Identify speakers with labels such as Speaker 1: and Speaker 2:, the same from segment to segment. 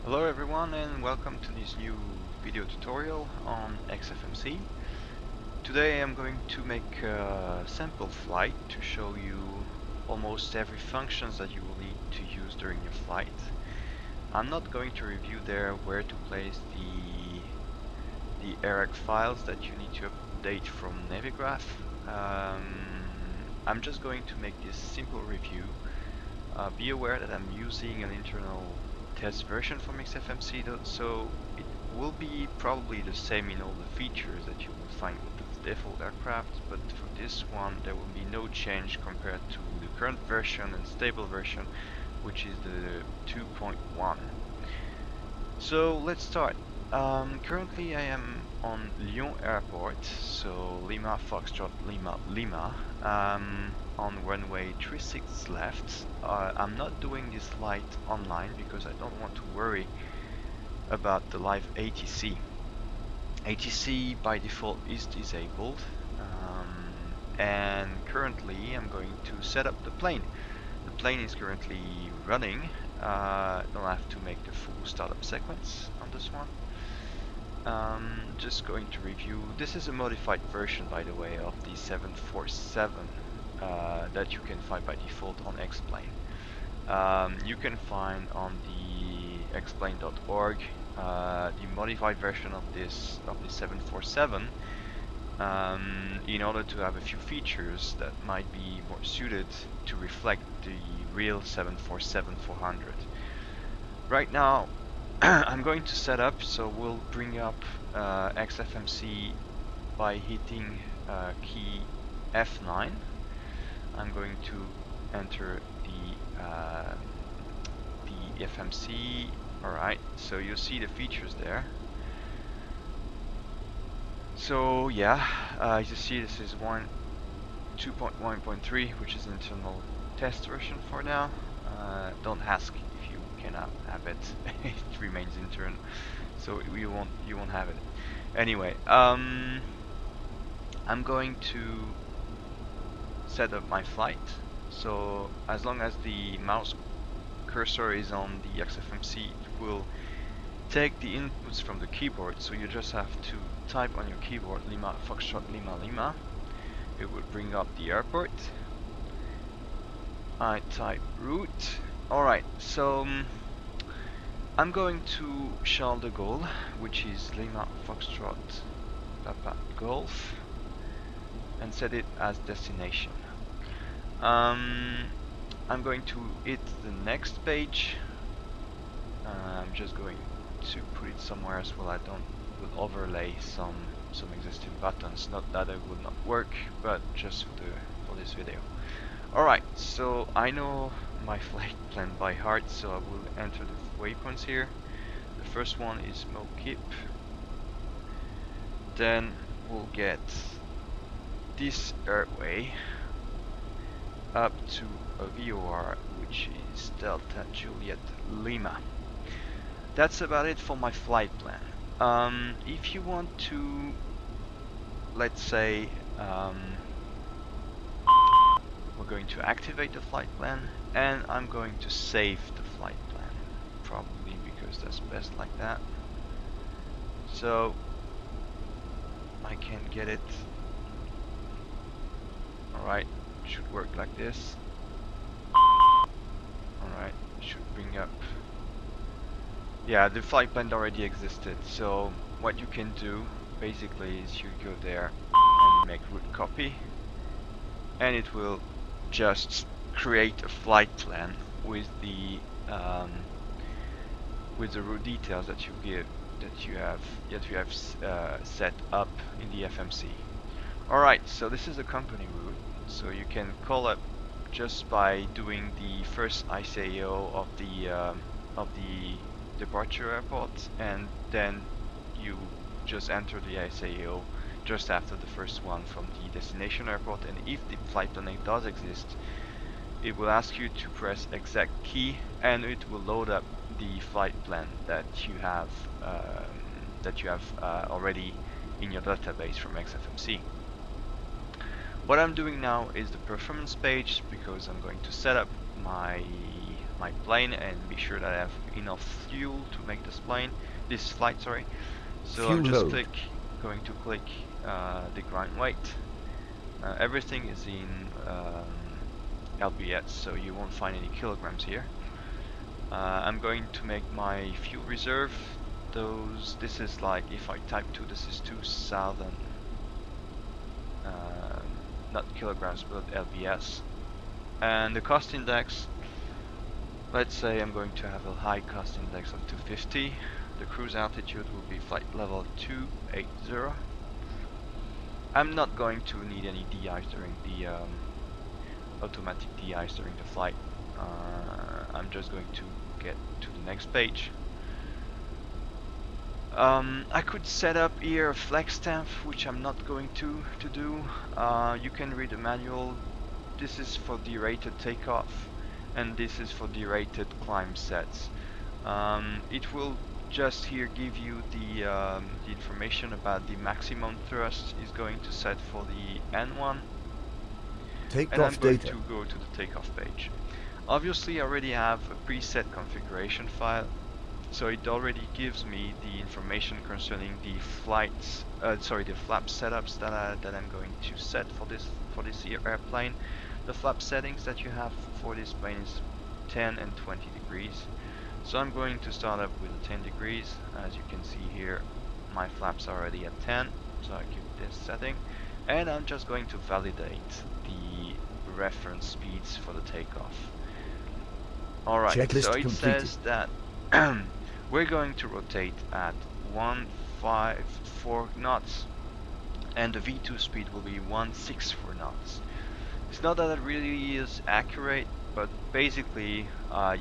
Speaker 1: Hello everyone and welcome to this new video tutorial on X-FMC. Today I'm going to make a sample flight to show you almost every functions that you will need to use during your flight. I'm not going to review there where to place the ARAC files that you need to update from Navigraph. I'm just going to make this simple review. Be aware that I'm using an internal test version from X-FMC, so it will be probably the same in all the features that you will find with the default aircraft, but for this one there will be no change compared to the current version and stable version, which is the 2.1. So let's start. Currently I am on Lyon Airport, so Lima Foxtrot Lima Lima, on runway 36 left. I'm not doing this flight online because I don't want to worry about the live ATC. ATC by default is disabled, and currently I'm going to set up the plane. The plane is currently running. Don't have to make the full startup sequence on this one. Just going to review. This is a modified version, by the way, of the 747 that you can find by default on X-Plane. You can find on the xplane.org the modified version of the 747 in order to have a few features that might be more suited to reflect the real 747-400. Right now I'm going to set up, so we'll bring up X-FMC by hitting key F9. I'm going to enter the FMC. Alright, so you'll see the features there. So yeah, as you see, this is 2.1.3, which is an internal test version for now. Don't ask if you cannot have it. It remains internal, so you won't have it. Anyway, I'm going to set up my flight. So as long as the mouse cursor is on the X-FMC, it will take the inputs from the keyboard. So you just have to type on your keyboard Lima Foxtrot Lima Lima. It will bring up the airport. I type route. Alright, so I'm going to Charles de Gaulle, which is Lima Foxtrot Papa Golf, and set it as destination. I'm going to hit the next page. I'm just going to put it somewhere as well. I will overlay some existing buttons. Not that it would not work, but just for this video. Alright, so I know my flight plan by heart, so I will enter the waypoints here. The first one is Mokip. Then we'll get this airway up to a VOR, which is Delta Juliet Lima. That's about it for my flight plan. If you want to, let's say, we're going to activate the flight plan, and I'm going to save the flight plan, probably because that's best like that. So I can get it. Alright, should work like this. Alright, should bring up. Yeah, the flight plan already existed, so what you can do basically is you go there and make root copy, and it will just create a flight plan with the route details that you have set up in the FMC. Alright, so this is a company route, so you can call up just by doing the first ICAO of the departure airport, and then you just enter the ICAO just after the first one from the destination airport. And if the flight plan does exist, it will ask you to press exact key, and it will load up the flight plan that you have already in your database from X-FMC. What I'm doing now is the performance page, because I'm going to set up my plane and be sure that I have enough fuel to make this flight, sorry. So
Speaker 2: Fuel
Speaker 1: I'm just
Speaker 2: load.
Speaker 1: going to click the grind weight. Everything is in lbs, so you won't find any kilograms here. I'm going to make my fuel reserve. This is like, if I type 2, this is 2000, not kilograms but lbs. And the cost index, let's say I'm going to have a high cost index of 250. The cruise altitude will be flight level 280. I'm not going to need any de-ice during the automatic de-ice during the flight. I'm just going to get to the next page. I could set up here a flex stamp, which I'm not going to do. You can read the manual. This is for derated takeoff, and this is for derated climb sets. It will just here give you the information about the maximum thrust is going to set for the N1. And I'm going to go to the takeoff page. Obviously I already have a preset configuration file, so it already gives me the information concerning the flights, the flap setups that I'm going to set for this airplane. The flap settings that you have for this plane is 10 and 20 degrees. So I'm going to start up with 10 degrees. As you can see here, my flaps are already at 10, so I keep this setting. And I'm just going to validate the reference speeds for the takeoff. Alright, so it says that we're going to rotate at 154 knots, and the V2 speed will be 164 knots. It's not that it really is accurate, but basically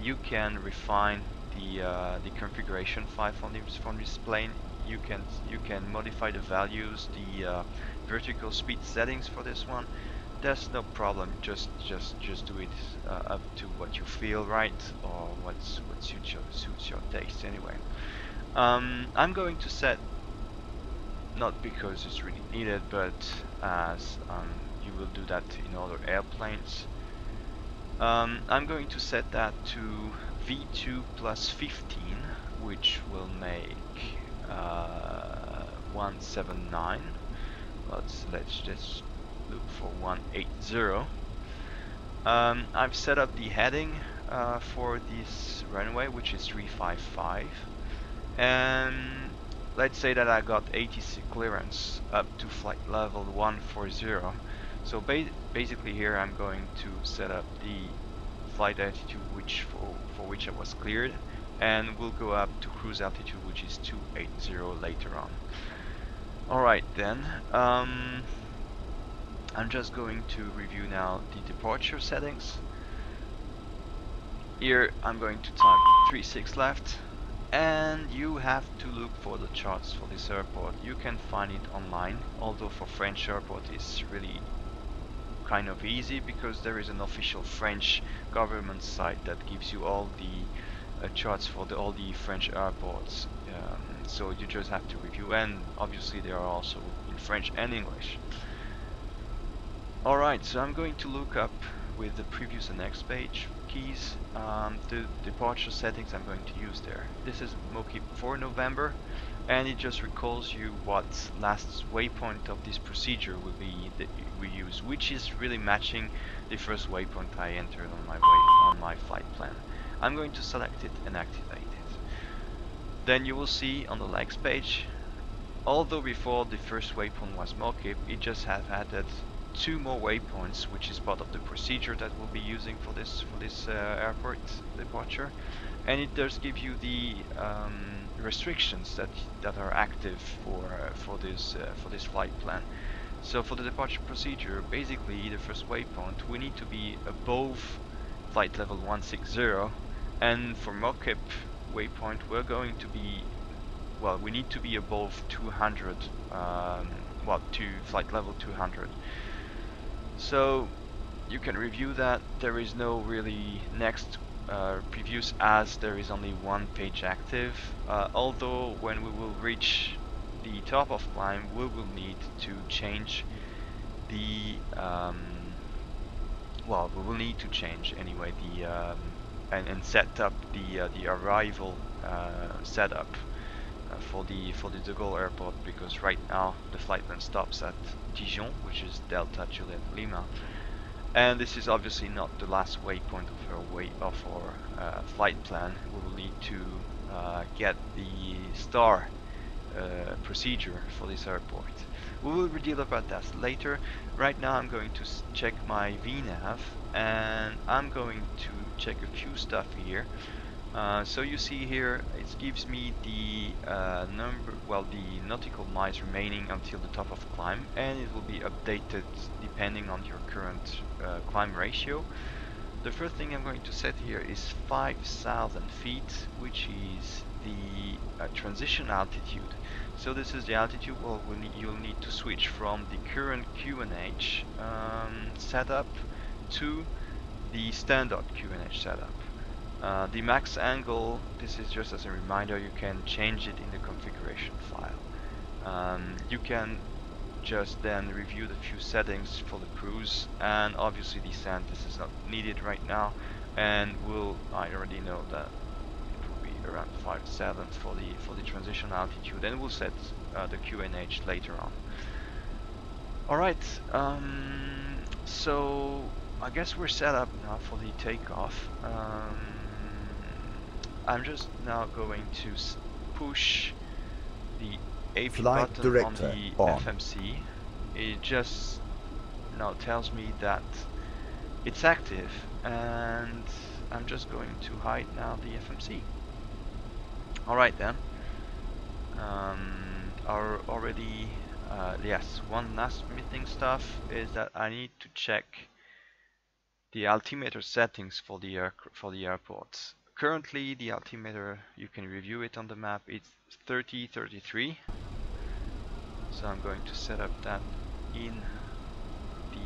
Speaker 1: you can refine the configuration file from this plane. You can modify the values, the vertical speed settings for this one. There's no problem. Just do it up to what you feel right, or what suits your taste anyway. I'm going to set, not because it's really needed, but as you will do that in other airplanes. I'm going to set that to V2 plus 15, which will make 179. Let's just look for 180. I've set up the heading for this runway, which is 355, and let's say that I got ATC clearance up to flight level 140. So basically here I'm going to set up the flight altitude for which I was cleared, and we'll go up to cruise altitude, which is 280 later on. Alright then, I'm just going to review now the departure settings. Here I'm going to type 36 left, and you have to look for the charts for this airport. You can find it online, although for French airport it's really kind of easy, because there is an official French government site that gives you all the charts for all the French airports. So you just have to review, and obviously they are also in French and English. Alright, so I'm going to look up with the previous and next page keys the departure settings I'm going to use there. This is Mokip for November, and it just recalls you what last waypoint of this procedure will be that we use, which is really matching the first waypoint I entered on my flight plan. I'm going to select it and activate it. Then you will see on the next page, although before the first waypoint was Mokip, it just has added 2 more waypoints, which is part of the procedure that we'll be using for this airport departure, and it does give you the restrictions that are active for this flight plan. So for the departure procedure, basically the first waypoint we need to be above flight level 160, and for Mokip waypoint we're going to be, well, we need to be above 200, to flight level 200. So you can review that. There is no really next previews, as there is only one page active, although when we will reach the top of climb we will need to change the we will need to change anyway the and set up the arrival setup for the de Gaulle airport, because right now the flight plan stops at Dijon, which is Delta Juliet Lima, and this is obviously not the last waypoint of our flight plan. We will need to get the star procedure for this airport. We will deal about that later. Right now I'm going to check my VNav, and I'm going to check a few stuff here. So you see here, it gives me the the nautical miles remaining until the top of climb, and it will be updated depending on your current climb ratio. The first thing I'm going to set here is 5,000 feet, which is the transition altitude. So this is the altitude you'll need to switch from the current QNH setup to the standard QNH setup. The max angle, this is just as a reminder, you can change it in the configuration file. You can just then review the few settings for the cruise, and obviously descent, this is not needed right now, and I already know that it will be around 5,700 for the transition altitude, and we'll set the QNH later on. Alright, so I guess we're set up now for the takeoff. I'm just now going to push the AP
Speaker 2: Flight
Speaker 1: button
Speaker 2: director
Speaker 1: on the
Speaker 2: on.
Speaker 1: FMC. It just now tells me that it's active, and I'm just going to hide now the FMC. Alright then. Yes, one last missing stuff is that I need to check the altimeter settings for the airport. Currently the altimeter, you can review it on the map, it's 3033. So I'm going to set up that in the...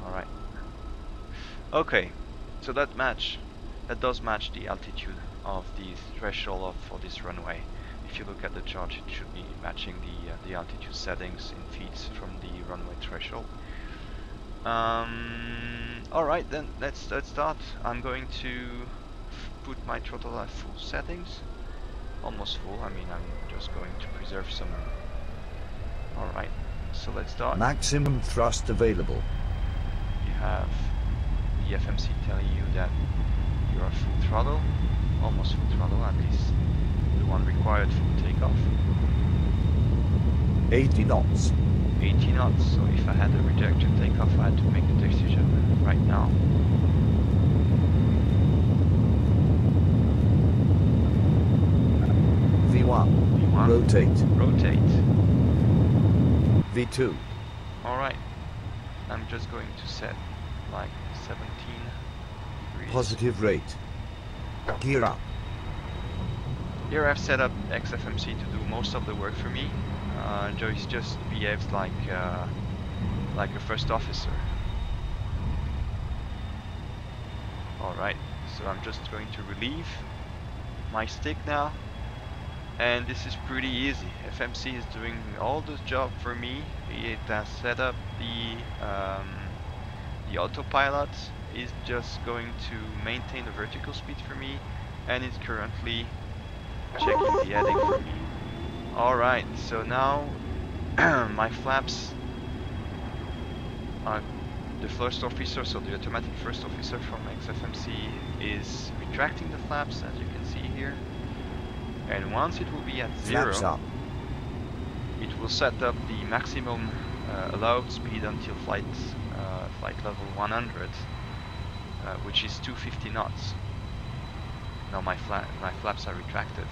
Speaker 1: Alright. Okay, so that does match the altitude of the threshold for this runway. If you look at the chart, it should be matching the altitude settings in feet from the runway threshold. Alright then, let's start. I'm going to put my throttle at full settings. Almost full, I mean I'm just going to preserve some... Alright, so let's start.
Speaker 2: Maximum thrust available.
Speaker 1: You have the FMC telling you that you are full throttle, almost full throttle, at least the one required for takeoff.
Speaker 2: 80 knots.
Speaker 1: 80 knots, so if I had a rejected takeoff, I had to make the decision right now.
Speaker 2: V1. Rotate. V2.
Speaker 1: Alright. I'm just going to set like 17 degrees.
Speaker 2: Positive rate. Gear up.
Speaker 1: Here I've set up X-FMC to do most of the work for me. Joyce just behaves like a first officer. Alright, so I'm just going to relieve my stick now, and this is pretty easy. FMC is doing all the job for me. It has set up the autopilot, is just going to maintain the vertical speed for me, and it's currently checking the heading for me. Alright, so now my flaps are the first officer, so the automatic first officer from X-FMC is retracting the flaps, as you can see here. And once it will be at 0, it will set up the maximum allowed speed until flight level 100, which is 250 knots. Now my flaps are retracted.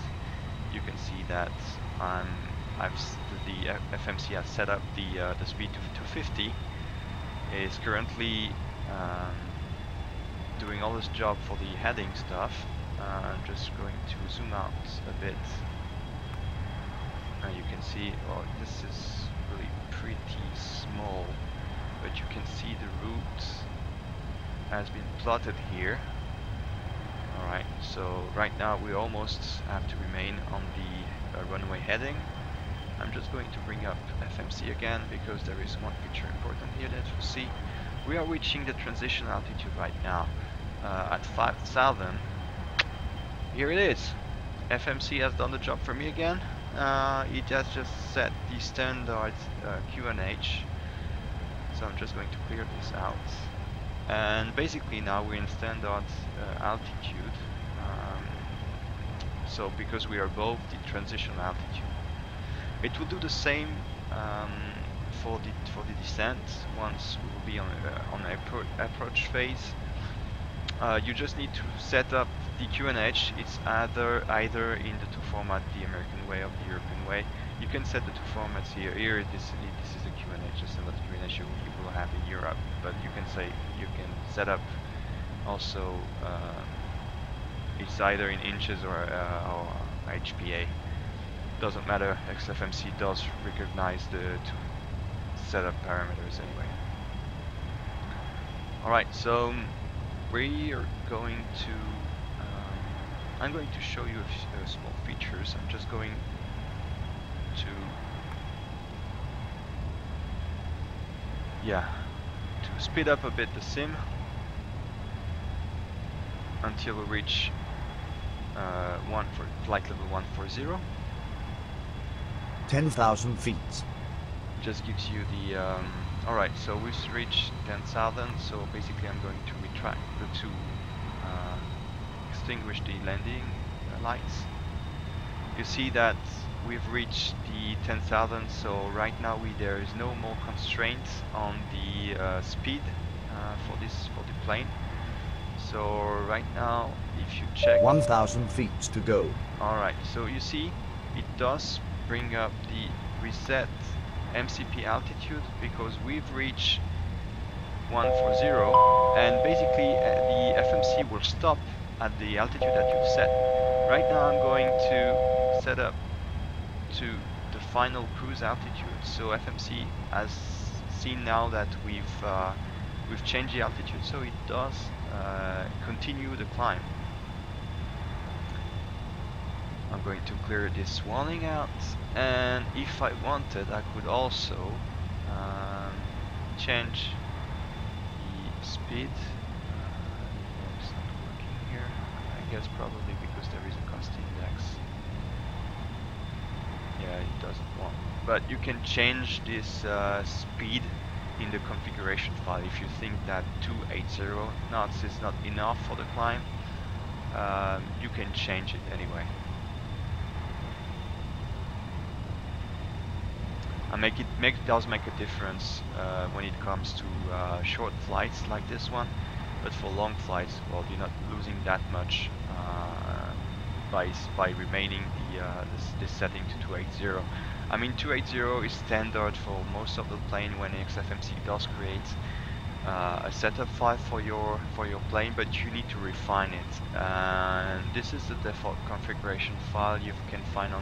Speaker 1: You can see that the FMC has set up the speed to 250. Is currently doing all this job for the heading stuff. I'm just going to zoom out a bit. You can see, well, this is really pretty small, but you can see the route has been plotted here. Alright, so right now we almost have to remain on the runway heading. I'm just going to bring up FMC again, because there is one feature important here that we'll see. We are reaching the transition altitude right now at 5,000. Here it is. FMC has done the job for me again. It has just set the standard QNH. So I'm just going to clear this out. And basically now we're in standard altitude. So because we are above the transition altitude. It will do the same for the descent once we will be on approach phase. You just need to set up the QNH. It's either in the two format, the American way or the European way. You can set the two formats here. Here this is the QNH, the standard QNH you will have in Europe. But you can set up also. It's either in inches or HPA. Doesn't matter. X-FMC does recognize the two setup parameters anyway. All right, so we are going to. I'm going to show you small features. I'm just going to speed up a bit the sim until we reach flight level 140.
Speaker 2: 10,000 feet.
Speaker 1: Just gives you the alright, so we've reached 10,000, so basically I'm going to retract to extinguish the landing lights. You see that we've reached the 10,000, so right now there is no more constraints on the speed for the plane. So right now, if you check
Speaker 2: 1,000 feet to go.
Speaker 1: Alright, so you see it does bring up the reset MCP altitude because we've reached 140, and basically the FMC will stop at the altitude that you've set. Right now I'm going to set up to the final cruise altitude, so FMC has seen now that we've changed the altitude, so it does continue the climb. I'm going to clear this warning out, and if I wanted I could also change the speed. It's not working here, I guess probably because there is a cost index. Yeah, it doesn't want, but you can change this speed in the configuration file. If you think that 280 knots is not enough for the climb, you can change it anyway. And it does make a difference when it comes to short flights like this one, but for long flights, well, you're not losing that much by remaining this setting to 280. I mean, 280 is standard for most of the plane when X-FMC does create a setup file for your plane, but you need to refine it. And this is the default configuration file you can find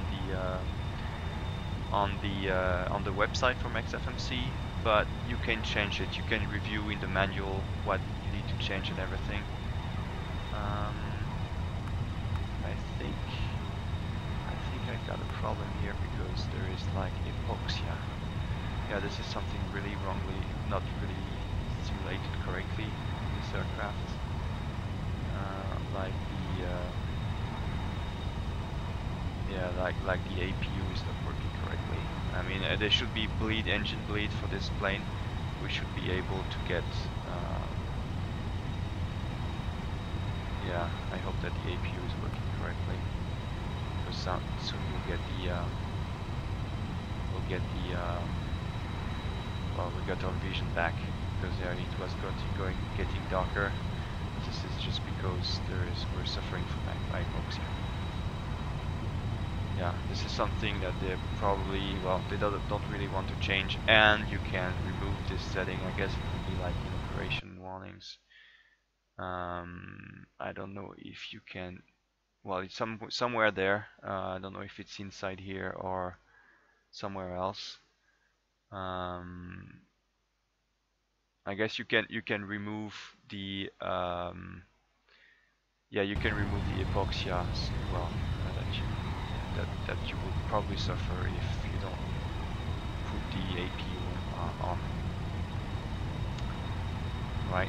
Speaker 1: on the website from X-FMC, but you can change it. You can review in the manual what you need to change and everything. I think I got a problem here because there is like hypoxia. Yeah, this is something really wrongly, not really simulated correctly in this aircraft. Like the APU is not working correctly. I mean, there should be engine bleed for this plane. We should be able to get. Yeah, I hope that the APU is working correctly, because soon we'll get well, we got our vision back, because it was getting darker. This is just because we're suffering from hypoxia. Yeah, this is something that they probably, well, they don't really want to change, and you can remove this setting. I guess it would be like in operation warnings. I don't know if you can. Well, it's somewhere there. I don't know if it's inside here or somewhere else. I guess you can remove the yeah, you can remove the hypoxia. Well, that you will probably suffer if you don't put the APU on. right.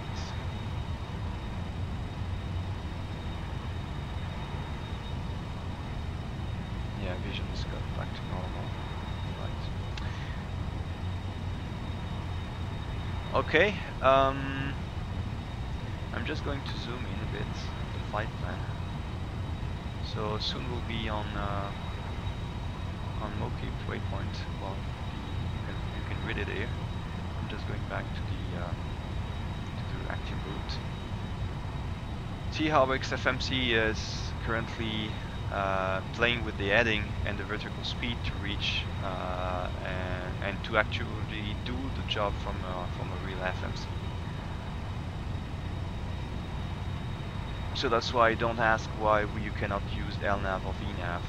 Speaker 1: Yeah, vision's got back to normal. Right. Okay. I'm just going to zoom in a bit the flight plan. So soon we'll be on Mokip waypoint. Well, you can read it here. I'm just going back to the active route. See how X-FMC is currently playing with the heading and the vertical speed to reach and to actually do the job from a real FMC. So that's why don't ask why you cannot use LNAV or VNAV.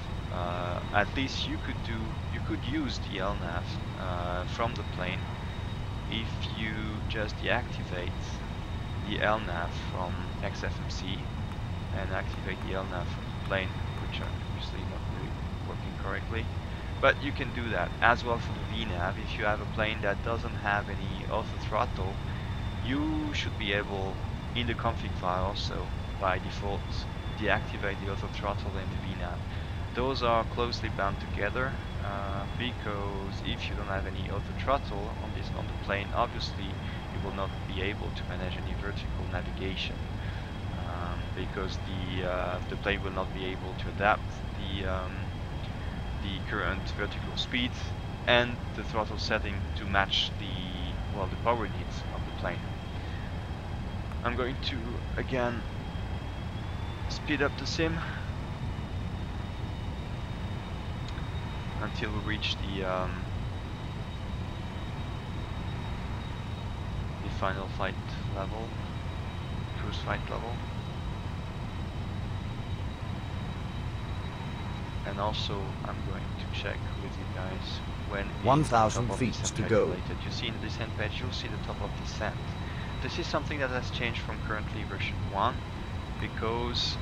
Speaker 1: At least you could use the LNAV from the plane if you just deactivate the LNAV from X-FMC and activate the LNAV from the plane, which are obviously not really working correctly. But you can do that as well for the VNAV. If you have a plane that doesn't have any auto throttle, you should be able, in the config file also, by default, deactivate the auto throttle and the VNAV. Those are closely bound together because if you don't have any auto throttle on the plane, obviously you will not be able to manage any vertical navigation because the plane will not be able to adapt the current vertical speed and the throttle setting to match the power needs of the plane. I'm going to again speed up the sim until we reach the final flight level, cruise flight level. And also I'm going to check with you guys when
Speaker 2: 1,000 feet to go.
Speaker 1: You see in the descent page, you'll see the top of descent. This is something that has changed from currently version 1 because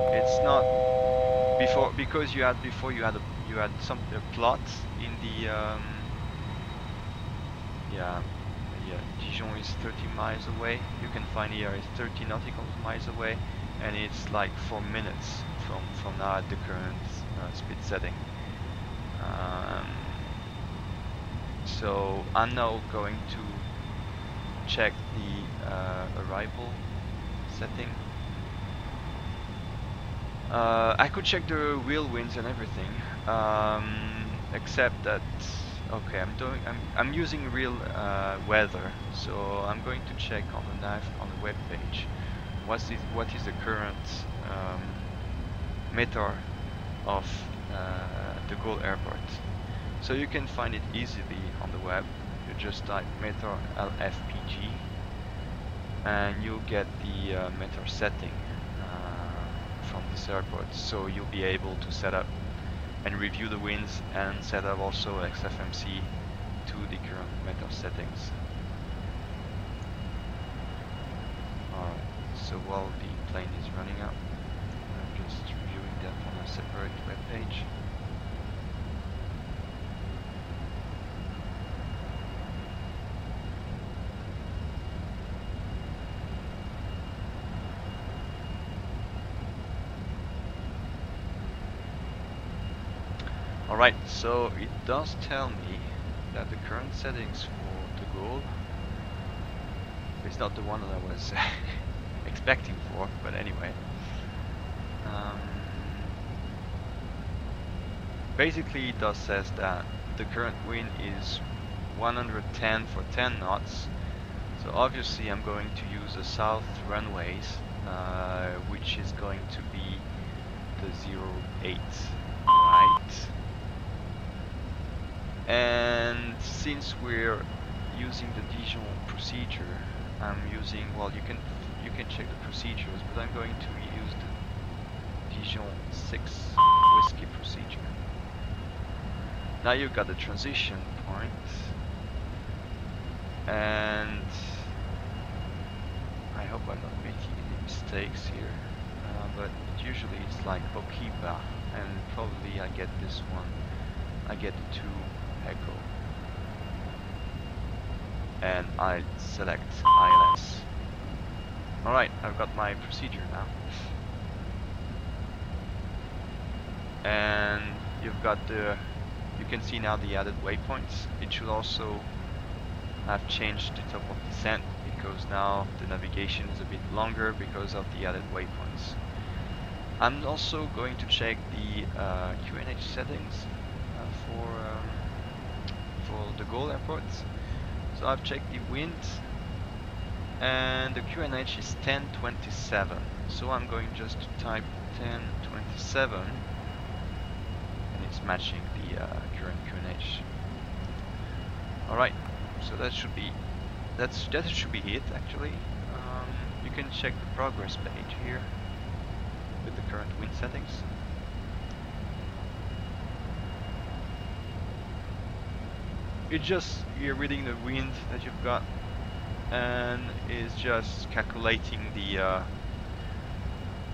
Speaker 1: it's not because you had some plot in the Dijon is 30 miles away. You can find here it's 30 nautical miles away, and it's like 4 minutes from now at the current speed setting. So I'm now going to check the arrival setting. I could check the wheel winds and everything, except that okay, I'm using real weather, so I'm going to check on the nav on the web page. What is the current meter of the Gaulle airport? So you can find it easily on the web. You just type meter LFPG, and you'll get the meter setting from this airport. So you'll be able to set up and review the winds and set up also X-FMC to the current meter settings. Alright, so while the plane is running up, I'm just reviewing that on a separate web page. Alright, so it does tell me that the current settings for the Gaulle is not the one that I was expecting for, but anyway. Basically it does says that the current wind is 110 for 10 knots. So obviously I'm going to use the south runways, which is going to be the 08, right? And since we're using the Dijon procedure, I'm using, well, you can check the procedures, but I'm going to use the Dijon 6 whiskey procedure. Now you've got the transition point, and I hope I'm not making any mistakes here, but usually it's like Okiba, and probably I get this one, I get the 2 Echo. and I select ILS. Alright, I've got my procedure now. And you've got you can see now the added waypoints. It should also have changed the top of descent because now the navigation is a bit longer because of the added waypoints. I'm also going to check the QNH settings for the goal airports. So I've checked the wind, and the QNH is 1027. So I'm going just to type 1027, and it's matching the current QNH. Alright, so that should be it actually. You can check the progress page here with the current wind settings. It's just you're reading the wind that you've got, and is just calculating the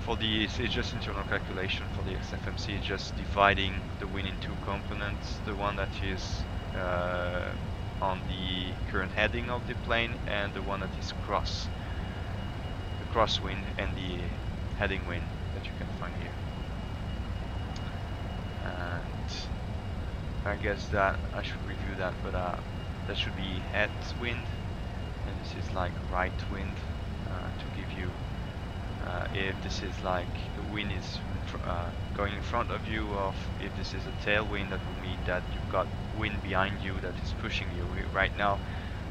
Speaker 1: it's just internal calculation for the X-FMC. It's just dividing the wind in two components: the one that is on the current heading of the plane, and the one that is the crosswind and the heading wind that you can find here. And I guess that I should review that, but that should be headwind, and this is like right wind to give you if this is like the wind is going in front of you, or if this is a tailwind, that will mean that you've got wind behind you that is pushing you. Right now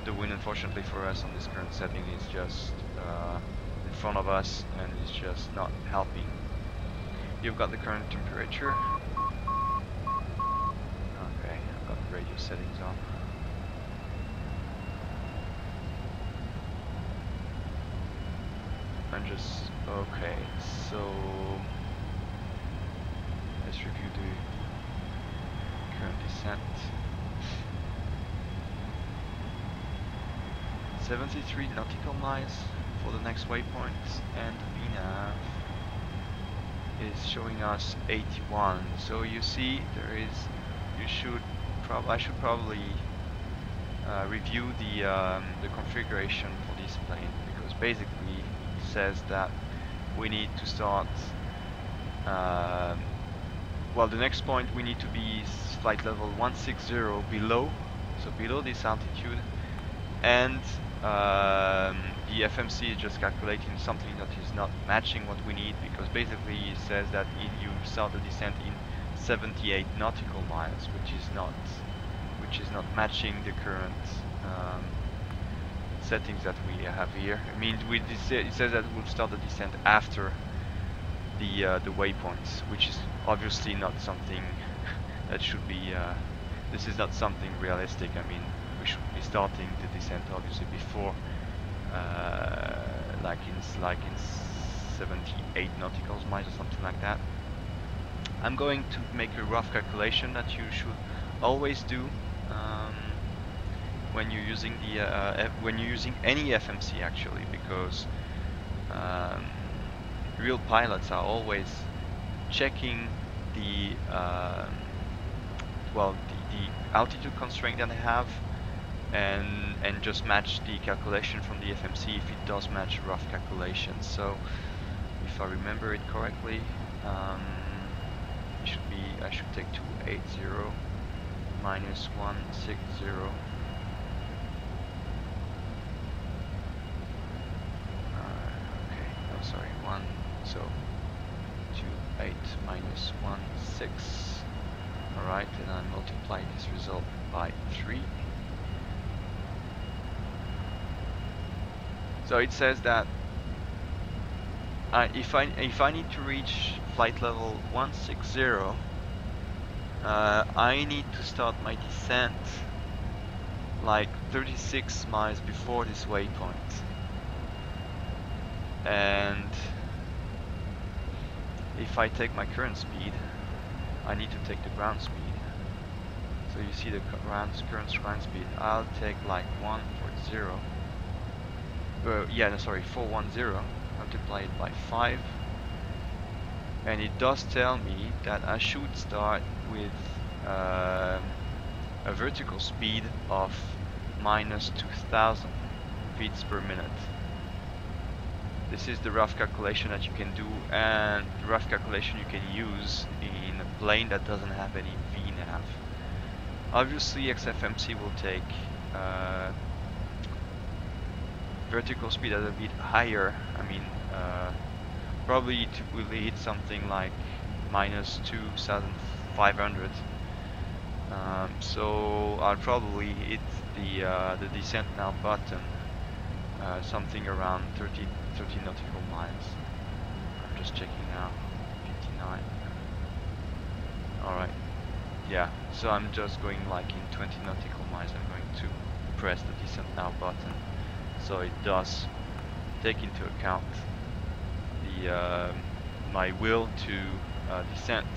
Speaker 1: the wind, unfortunately for us on this current setting, is just in front of us, and it's just not helping. You've got the current temperature. Okay, I've got the radio settings on. I'm just okay, so let's review the current descent. 73 nautical miles for the next waypoint, and the VNAV is showing us 81. So you see there is, I should probably review the configuration for this plane, because basically it says that we need to start well, the next point we need to be flight level 160 below, so below this altitude, and the FMC is just calculating something that is not matching what we need, because basically it says that you start the descent in 78 nautical miles, which is not matching the current settings that we have here. I mean, it says that we'll start the descent after the waypoints, which is obviously not something that should be. This is not something realistic. I mean, we should be starting the descent obviously before, like in 78 nautical miles or something like that. I'm going to make a rough calculation that you should always do when you're using any FMC actually, because real pilots are always checking the altitude constraint that they have, and just match the calculation from the FMC if it does match rough calculations. So if I remember it correctly, I should take 280 minus 160. So 28 minus 16. Alright, and I multiply this result by 3. So it says that if I need to reach flight level 160, I need to start my descent like 36 miles before this waypoint. And if I take my current speed, I need to take the ground speed. So you see the current ground speed. I'll take like 410, multiply it by 5, and it does tell me that I should start with a vertical speed of minus 2000 feet per minute. This is the rough calculation that you can do, and the rough calculation you can use in a plane that doesn't have any VNAV. Obviously X-FMC will take vertical speed at a bit higher. I mean, probably it will hit something like minus 2500. So I'll probably hit the descent now button something around 30 nautical miles. I'm just checking now. 59. Alright. Yeah, so I'm just going like in 20 nautical miles. I'm going to press the descent now button, so it does take into account the my will to descend.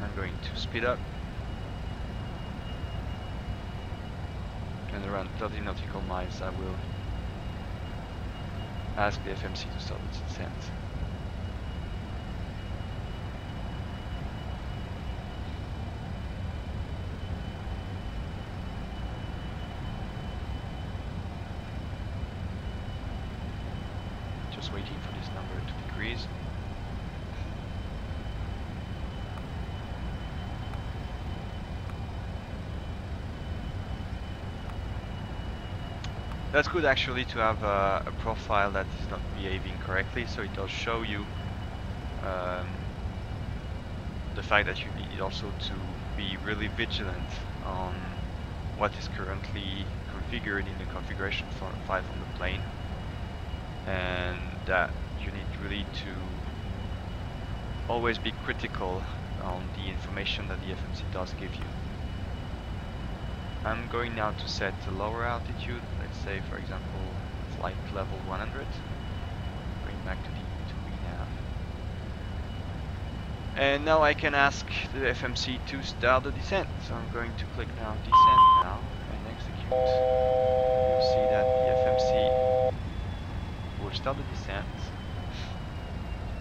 Speaker 1: I'm going to speed up, and around 30 nautical miles I will ask the FMC to start its descent. Just waiting for this number to decrease. That's good actually to have a profile that is not behaving correctly, so it does show you the fact that you need also to be really vigilant on what is currently configured in the configuration file from the plane, and that you need really to always be critical on the information that the FMC does give you. I'm going now to set a lower altitude, let's say for example flight level 100, going back to VNAV. And now I can ask the FMC to start the descent, so I'm going to click now descent now and execute. You'll see that the FMC will start the descent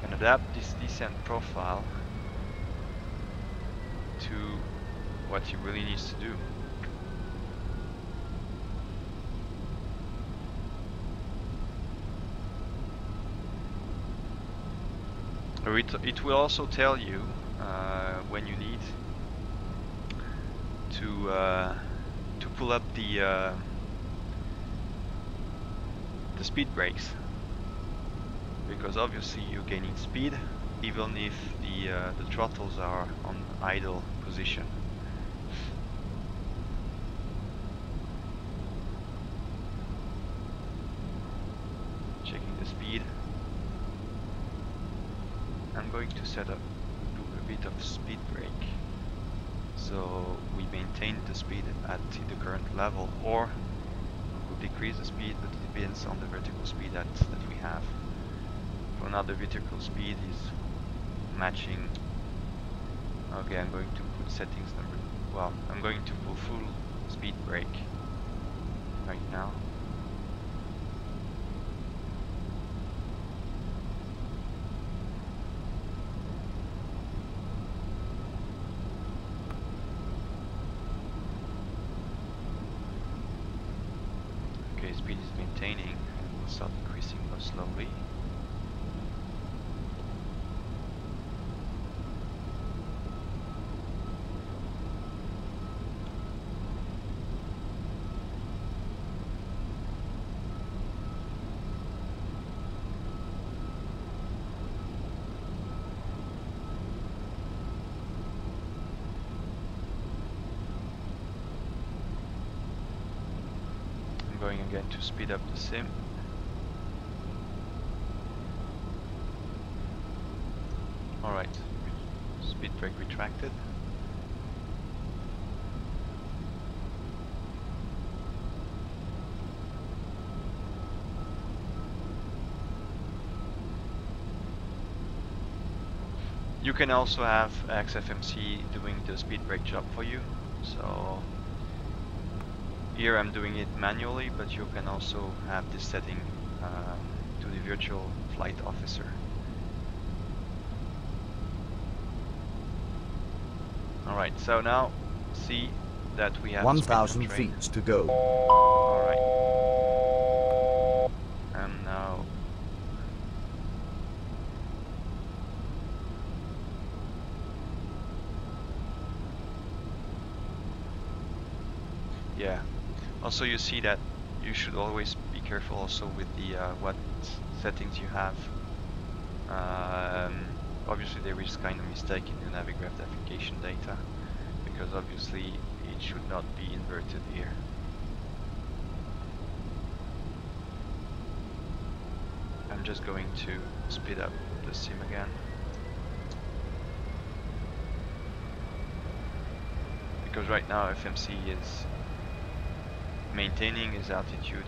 Speaker 1: and adapt this descent profile to what he really needs to do. It will also tell you when you need to pull up the speed brakes, because obviously you're gaining speed even if the throttles are on idle position. Checking the speed. I'm going to set up a bit of speed brake, so we maintain the speed at the current level, or we'll decrease the speed, but it depends on the vertical speed that we have. For now the vertical speed is matching. Okay, I'm going to put settings number, well, I'm going to put full speed brake right now. Speed is maintaining, and will start increasing more slowly. Going again to speed up the sim. Alright, speed brake retracted. You can also have X-FMC doing the speed brake job for you, so here I'm doing it manually, but you can also have this setting to the virtual flight officer. Alright, so now see that we have
Speaker 2: 1,000 feet to go.
Speaker 1: Alright. And now yeah. Also you see that you should always be careful also with the what settings you have. Obviously there is kind of mistake in the Navigraph navigation data, because obviously it should not be inverted here. I'm just going to speed up the sim again. Because right now FMC is maintaining his altitude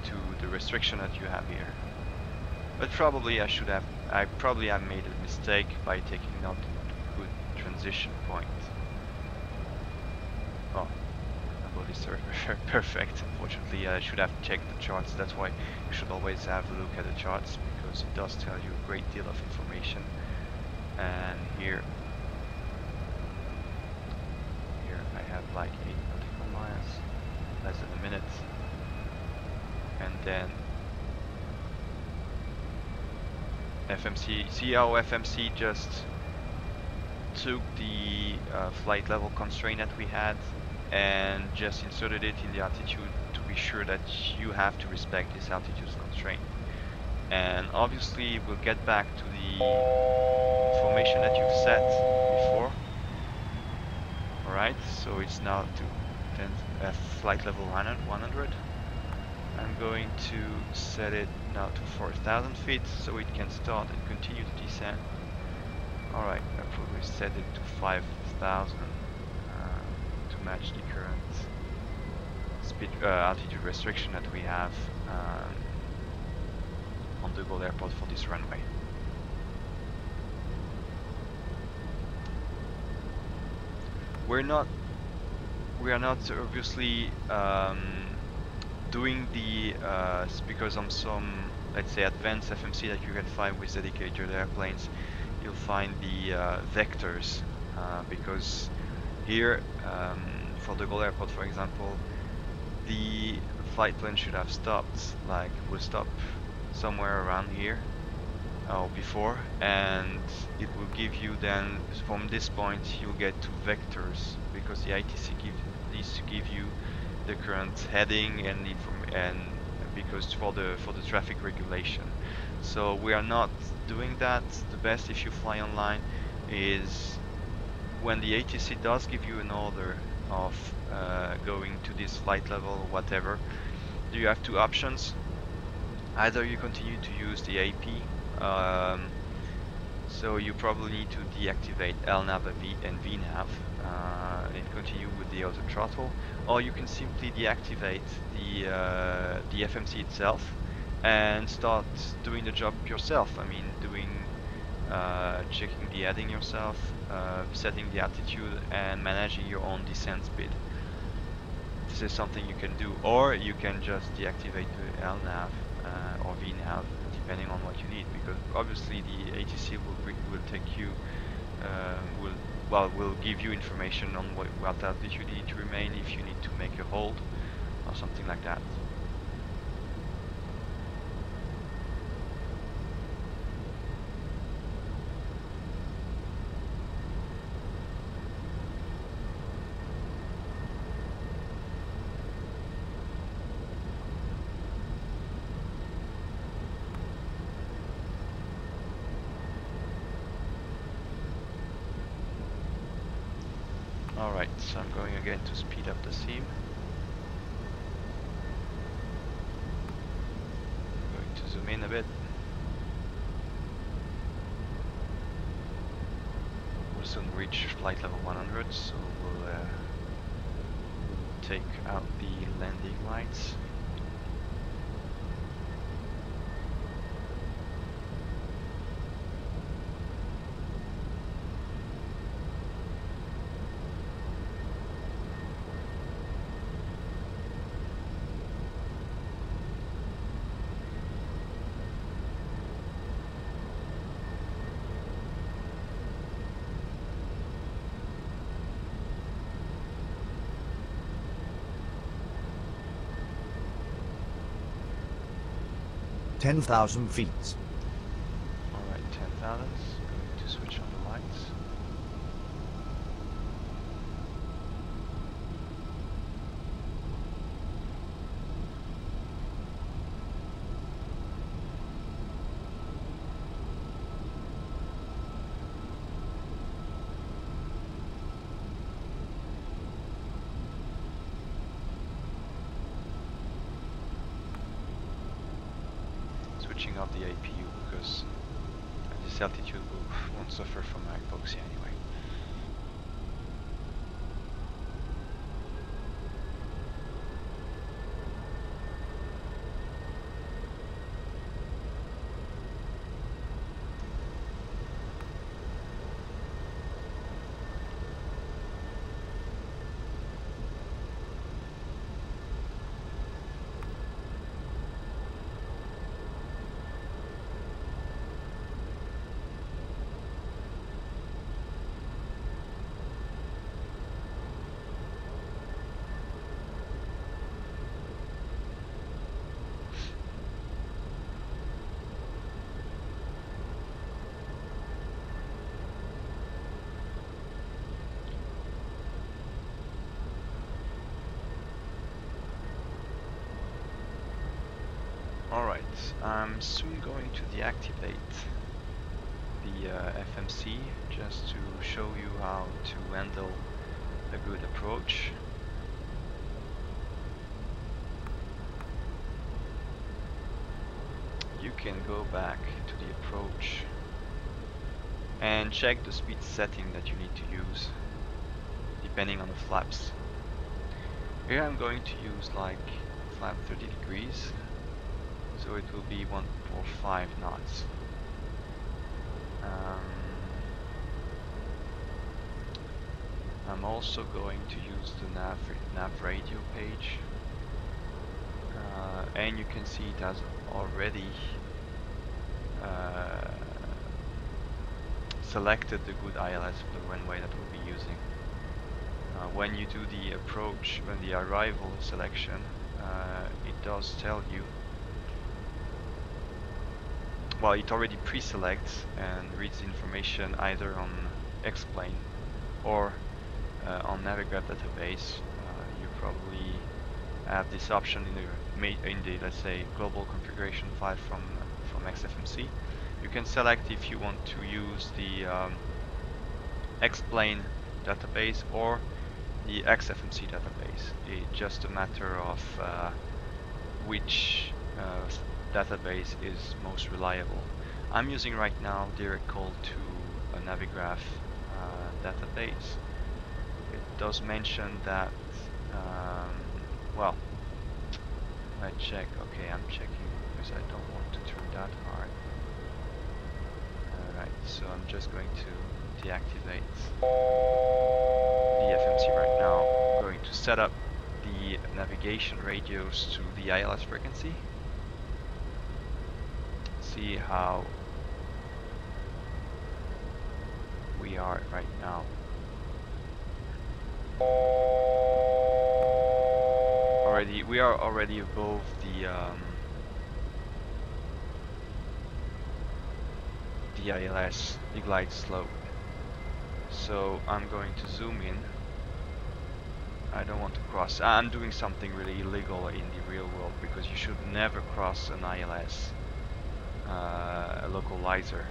Speaker 1: to the restriction that you have here. But probably I probably have made a mistake by taking out a good transition point. Oh, about this perfect. Unfortunately, I should have checked the charts. That's why you should always have a look at the charts, because it does tell you a great deal of information. And here I have like 8 nautical miles, less than a minute, and then FMC. See how FMC just took the flight level constraint that we had and just inserted it in the altitude to be sure that you have to respect this altitude constraint. And obviously we'll get back to the formation that you've set before. Alright, so it's now to flight level 100. I'm going to set it now to 4,000 feet so it can start and continue to descend. Alright, I probably set it to 5,000 to match the current speed altitude restriction that we have on De Gaulle Airport for this runway. We are not obviously doing the because on some, let's say, advanced FMC that you can find with dedicated airplanes, you'll find the vectors, because here for De Gaulle Airport, for example, the flight plan should have stopped, like will stop somewhere around here or before, and it will give you then from this point you'll get two vectors, because the ITC needs to give you the current heading and because for the traffic regulation. So we are not doing that. The best, if you fly online, is when the ATC does give you an order of going to this flight level or whatever, you have two options. Either you continue to use the AP, so you probably need to deactivate LNAV and VNAV and continue with the auto throttle, or you can simply deactivate the FMC itself and start doing the job yourself. I mean, checking the heading yourself, setting the altitude, and managing your own descent speed. This is something you can do, or you can just deactivate the LNAV or VNAV, depending on what you need, because obviously the ATC will take you, will give you information on what altitude you need to remain, if you need to make a hold or something like that. Alright, so I'm going again to speed up the sim. I'm going to zoom in a bit. We'll soon reach flight level 100, so we'll take out the landing lights.
Speaker 2: 10,000 feet.
Speaker 1: Alright, 10,000. Going to switch on the lights. Switching off the APU because at this altitude we won't suffer from hypoxia anyway. Alright, I'm soon going to deactivate the FMC just to show you how to handle a good approach. You can go back to the approach and check the speed setting that you need to use depending on the flaps. Here I'm going to use like flap 30 degrees. So it will be 145 knots. I'm also going to use the nav radio page, and you can see it has already selected the good ILS for the runway that we'll be using. When you do the approach, when the arrival selection, it does tell you. Well, it already pre-selects and reads information either on X-Plane or on Navigraph database. You probably have this option in the let's say global configuration file from X-FMC. You can select if you want to use the X-Plane database or the X-FMC database. It's just a matter of which database is most reliable. I'm using right now direct call to a Navigraph database. It does mention that, well, let's check. Okay, I'm checking because I don't want to turn that hard. Alright, so I'm just going to deactivate the FMC right now. I'm going to set up the navigation radios to the ILS frequency. See how we are right now. We are already above the ILS, the glide slope. So I'm going to zoom in. I don't want to cross. I'm doing something really illegal in the real world because you should never cross an ILS a localizer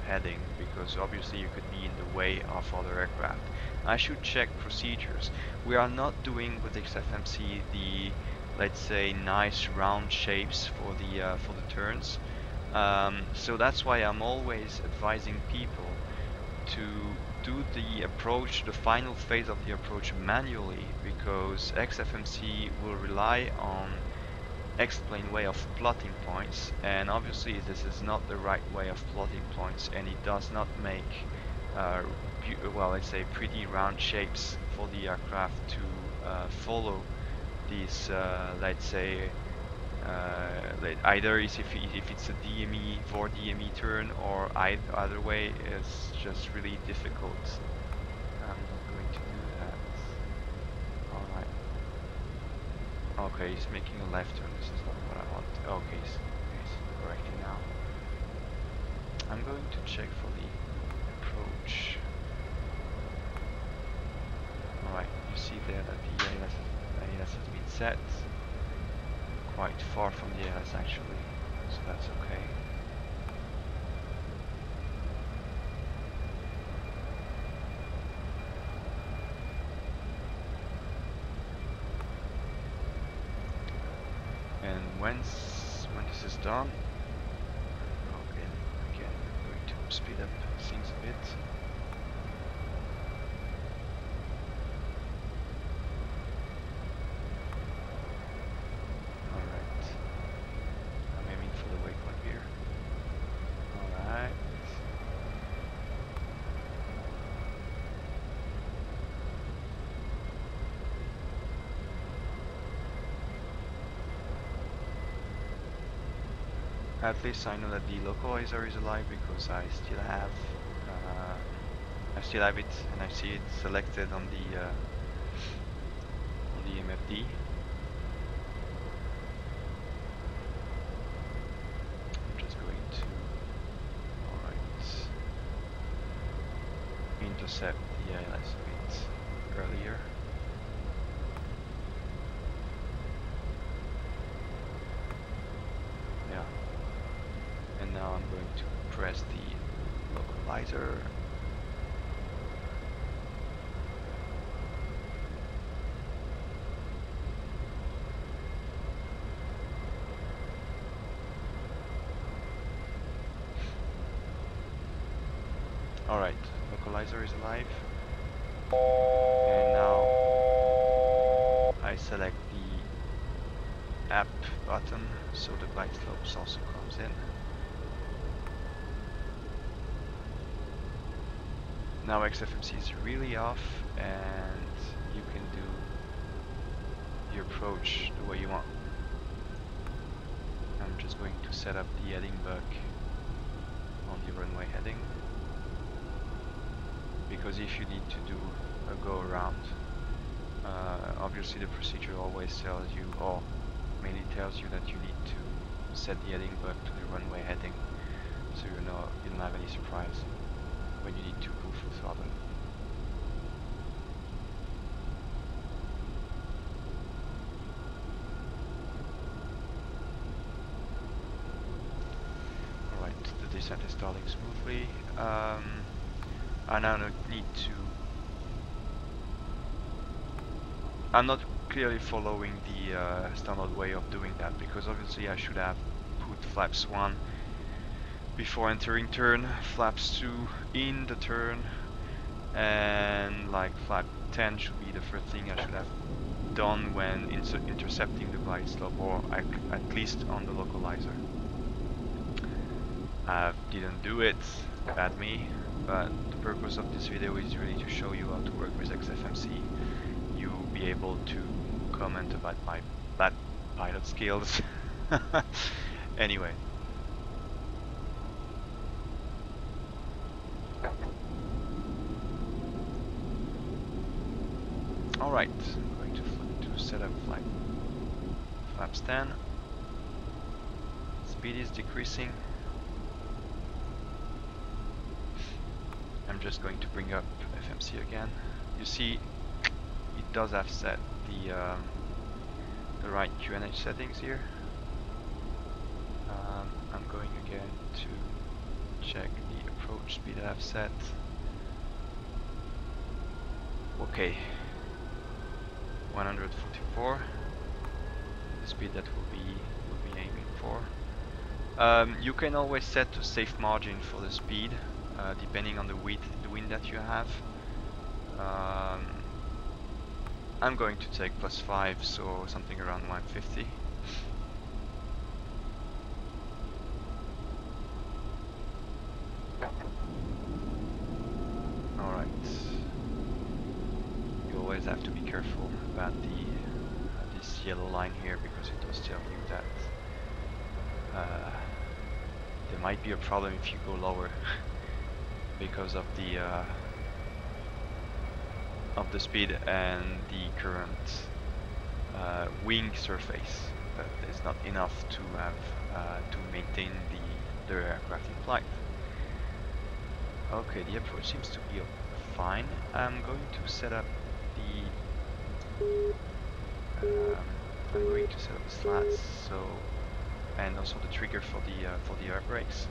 Speaker 1: heading, because obviously you could be in the way of other aircraft. I should check procedures. We are not doing with X-FMC the, let's say, nice round shapes for the turns. So that's why I'm always advising people to do the approach, the final phase of the approach manually, because X-FMC will rely on X-Plane way of plotting points, and obviously this is not the right way of plotting points, and it does not make well, let's say pretty round shapes for the aircraft to follow these let's say either if it's a DME for DME turn, or either way is just really difficult. I'm not going to do that. Alright. Okay, he's making a left turn. This is not what I want. Okay, correctly now. I'm going to check for the approach. Alright, you see there that the ALS has been set. Quite far from the ALS actually, so that's okay. And when this is done, again, I'm going to speed up things a bit. Alright, I'm aiming for the waypoint here. Alright. At least I know that the localizer is alive because I still have it and I see it selected on the MFD. I'm just going to intercept the ALS a bit earlier. Yeah. And now I'm going to press the localizer. Alright, localizer is alive. And now I select the app button so the glide slopes also comes in. Now X-FMC is really off and you can do your approach the way you want. I'm just going to set up the heading bug on the runway heading, because if you need to do a go around, obviously the procedure always tells you, or mainly tells you, that you need to set the heading bug to the runway heading, so you don't have any surprise when you need to pull full throttle. Alright, the descent is starting smoothly. I now need to... I'm not clearly following the standard way of doing that, because obviously I should have put flaps 1 before entering turn, flaps 2 in the turn, and like flap 10 should be the first thing I should have done when intercepting the glide slope, or at least on the localizer. I didn't do it, bad me, but the purpose of this video is really to show you how to work with X-FMC. You'll be able to comment about my bad pilot skills. Anyway. Alright, I'm going to set up flaps 10. Speed is decreasing. I'm just going to bring up FMC again. You see, it does have set the right QNH settings here. I'm going again to check the approach speed that I've set. Okay, 144. The speed that we'll be aiming for. You can always set a safe margin for the speed, depending on the wind that you have. I'm going to take +5, so something around 150. Alright. You always have to be careful about this yellow line here, because it does tell you that there might be a problem if you go lower because of the speed and the current wing surface. but it's not enough to have to maintain the aircraft in flight. Okay, the approach seems to be fine. I'm going to set up the I'm going to set up the slats, so, and also the trigger for the air brakes.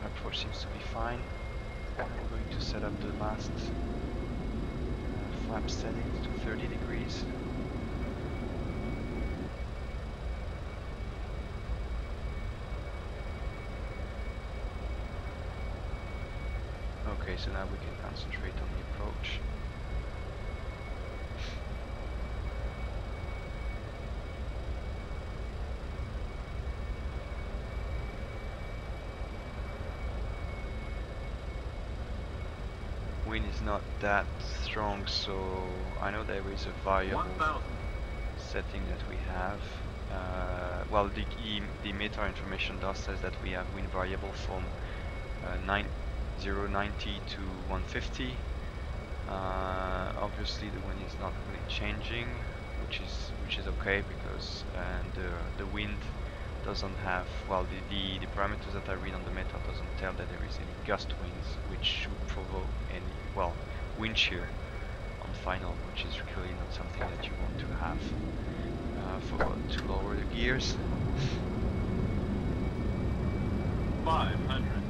Speaker 1: Approach seems to be fine. I'm going to set up the last flap settings to 30 degrees. Okay, so now we can concentrate on the approach. Wind is not that strong, so I know there is a variable setting that we have. Well, the META information does says that we have wind variable from 90 to 150. Obviously, the wind is not really changing, which is okay because the wind doesn't have, well, the parameters that I read on the META doesn't tell that there is any gust winds which should provoke any, well, wind shear on final, which is really not something that you want to have. Forgot to lower the gears.
Speaker 3: 500.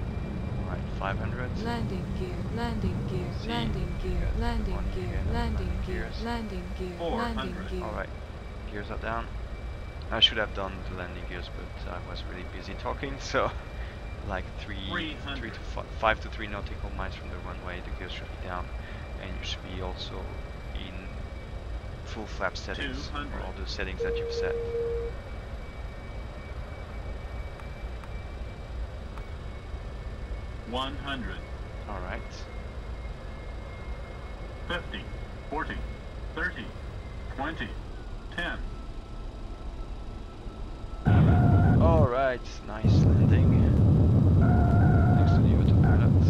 Speaker 1: Alright, 500.
Speaker 4: Landing gear, landing gear,
Speaker 1: See,
Speaker 4: landing gear,
Speaker 1: yeah,
Speaker 4: landing
Speaker 1: on
Speaker 4: gear,
Speaker 1: again,
Speaker 4: landing gear,
Speaker 1: gears.
Speaker 4: landing gear,
Speaker 3: 400.
Speaker 4: landing gear.
Speaker 1: Alright, gears are down. I should have done the landing gears, but I was really busy talking, so like 5 to 3 nautical miles from the runway, the gears should be down, and you should be also in full flap settings, or all the settings that you've set.
Speaker 3: $100.
Speaker 1: Alright.
Speaker 3: 50, 40, 30, 20, 10.
Speaker 1: Alright, nice landing. Next to the autopilot.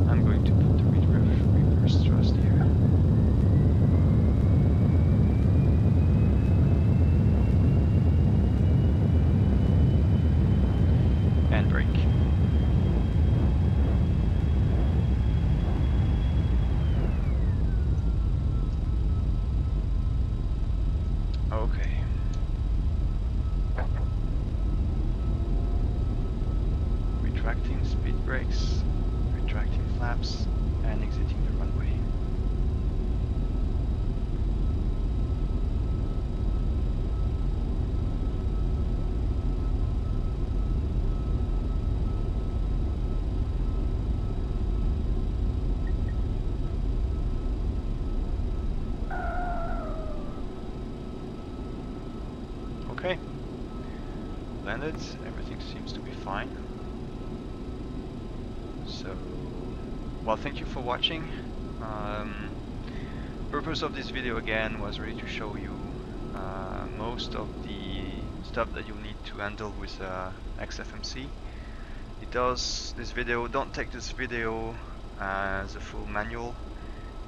Speaker 1: I'm going to put the reverse thrust here. And brake. Okay. Retracting speed brakes, retracting flaps, and exiting the runway. Okay, landed, everything seems to be fine. So, well, thank you for watching. Purpose of this video again was really to show you most of the stuff that you'll need to handle with X-FMC. It does this video, don't take this video as a full manual.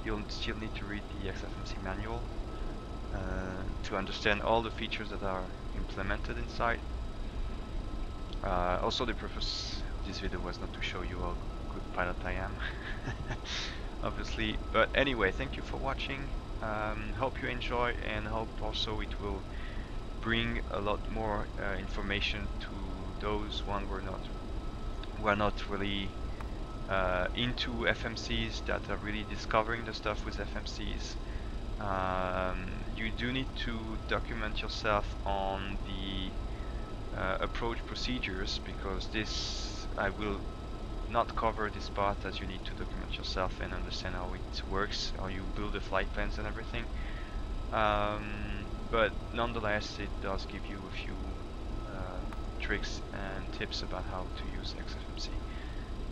Speaker 1: You'll still need to read the X-FMC manual to understand all the features that are implemented inside. Also, the purpose of this video was not to show you how good pilot I am, obviously. But anyway, thank you for watching. Hope you enjoy, and hope also it will bring a lot more information to those who are not really into FMCs, that are really discovering the stuff with FMCs. You do need to document yourself on the approach procedures, because this, I will not cover this part, as you need to document yourself and understand how it works, how you build the flight plans and everything. But nonetheless, it does give you a few tricks and tips about how to use X-FMC.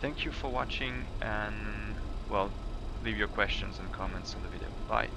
Speaker 1: Thank you for watching, and well, leave your questions and comments on the video. Bye.